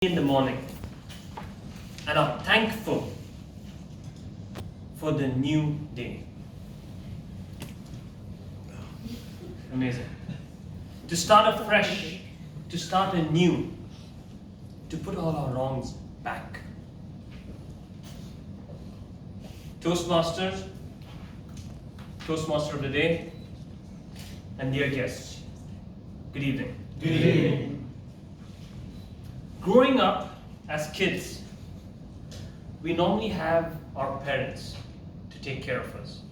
in the morning and are thankful for the new day. Amazing. To start afresh, to start anew, to put all our wrongs back. Toastmasters, Toastmaster of the day, and dear guests, good evening. Good evening. Growing up as kids, we normally have our parents to take care of us,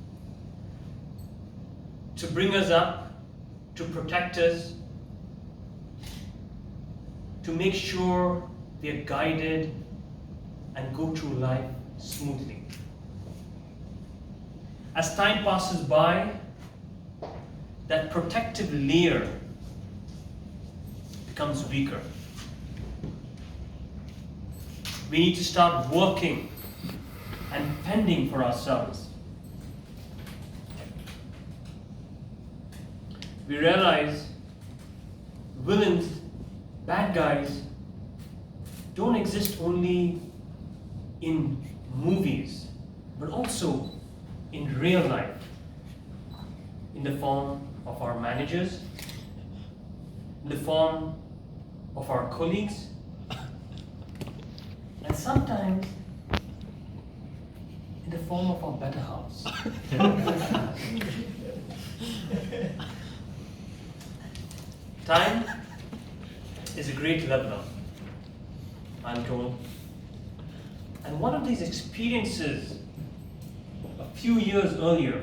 to bring us up, to protect us, to make sure we are guided and go through life smoothly. As time passes by, that protective layer becomes weaker. We need to start working and fending for ourselves. We realize villains, bad guys, don't exist only in movies, but also in real life, in the form of our managers, in the form of our colleagues, and sometimes in the form of our better house. Time is a great leveler, I'm told. And one of these experiences a few years earlier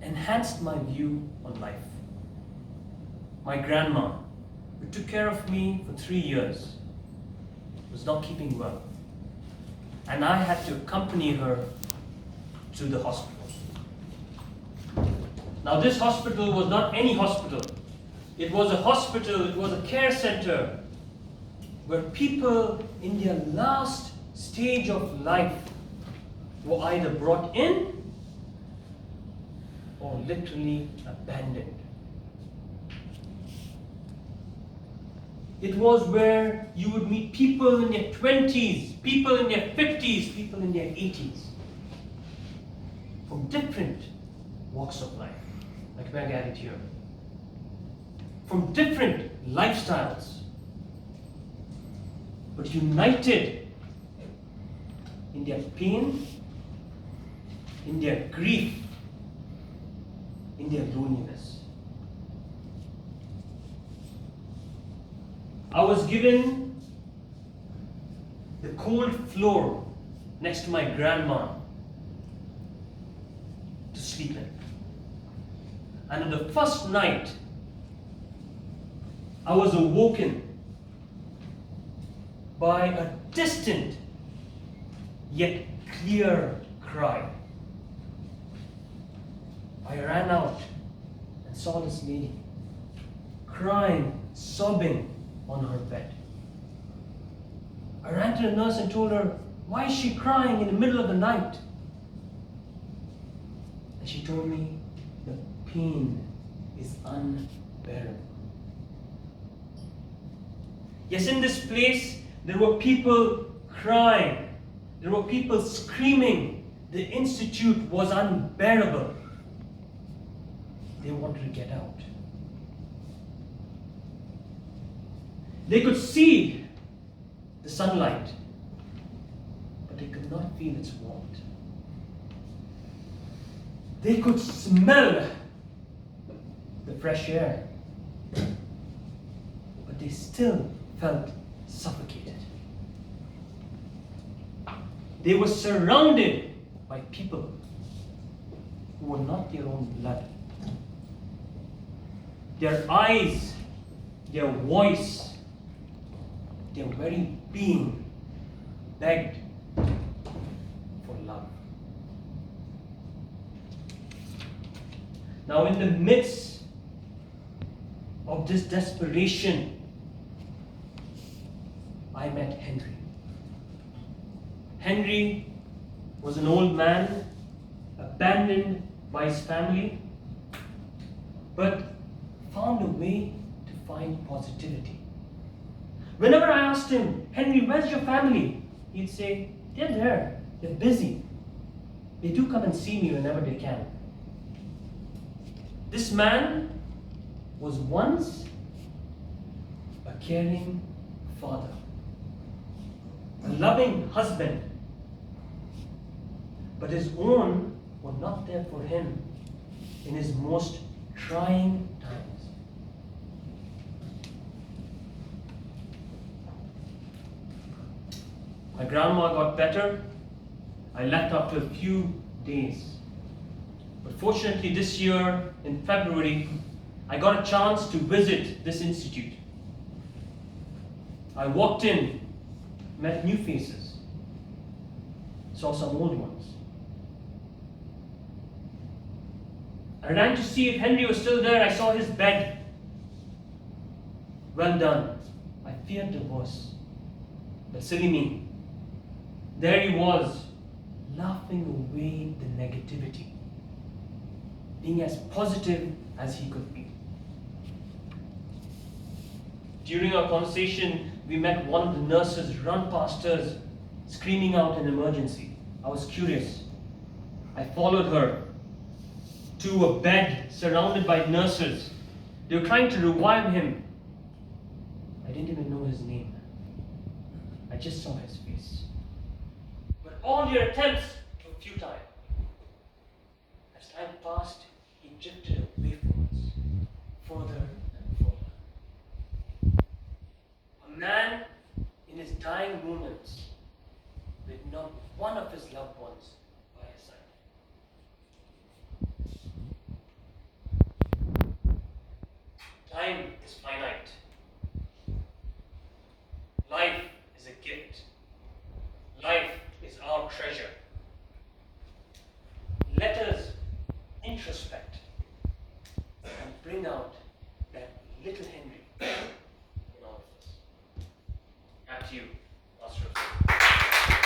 enhanced my view on life. My grandma, who took care of me for 3 years, was not keeping well. And I had to accompany her to the hospital. Now, this hospital was not any hospital. It was a hospital, it was a care center where people in their last stage of life were either brought in or literally abandoned. It was where you would meet people in their 20s, people in their 50s, people in their 80s, from different walks of life, like we're gathered here, from different lifestyles, but united in their pain, in their grief, in their loneliness. I was given the cold floor next to my grandma to sleep in. And on the first night, I was awoken by a distant yet clear cry. I ran out and saw this lady crying, sobbing on her bed. I ran to the nurse and told her, why is she crying in the middle of the night? And she told me, the pain is unbearable. Yes, in this place, there were people crying. There were people screaming. The institute was unbearable. They wanted to get out. They could see the sunlight, but they could not feel its warmth. They could smell the fresh air, but they still felt suffocated. They were surrounded by people who were not their own blood. Their eyes, their voice, their very being begged for love. Now, in the midst of this desperation, I met Henry. Henry was an old man, abandoned by his family, but found a way to find positivity. Whenever I asked him, Henry, where's your family? He'd say, they're there, they're busy. They do come and see me whenever they can. This man was once a caring father, a loving husband, but his own were not there for him in his most trying times. My grandma got better. I left after a few days. But fortunately this year, in February, I got a chance to visit this institute. I walked in, met new faces, saw some old ones. I ran to see if Henry was still there. I saw his bed. Well done. I feared the worst. But silly me. There he was, laughing away the negativity, being as positive as he could be. During our conversation, we met one of the nurses run past us, screaming out an emergency. I was curious. I followed her to a bed surrounded by nurses. They were trying to revive him. I didn't even know his name. I just saw his face. But all your attempts were futile. As time passed, he drifted away from us, further and further. A man in his dying moments with not one of his loved ones by his side. Time is finite. Life is a gift. Life is our treasure. Let us introspect and bring out that little Henry in all of us. Back to you.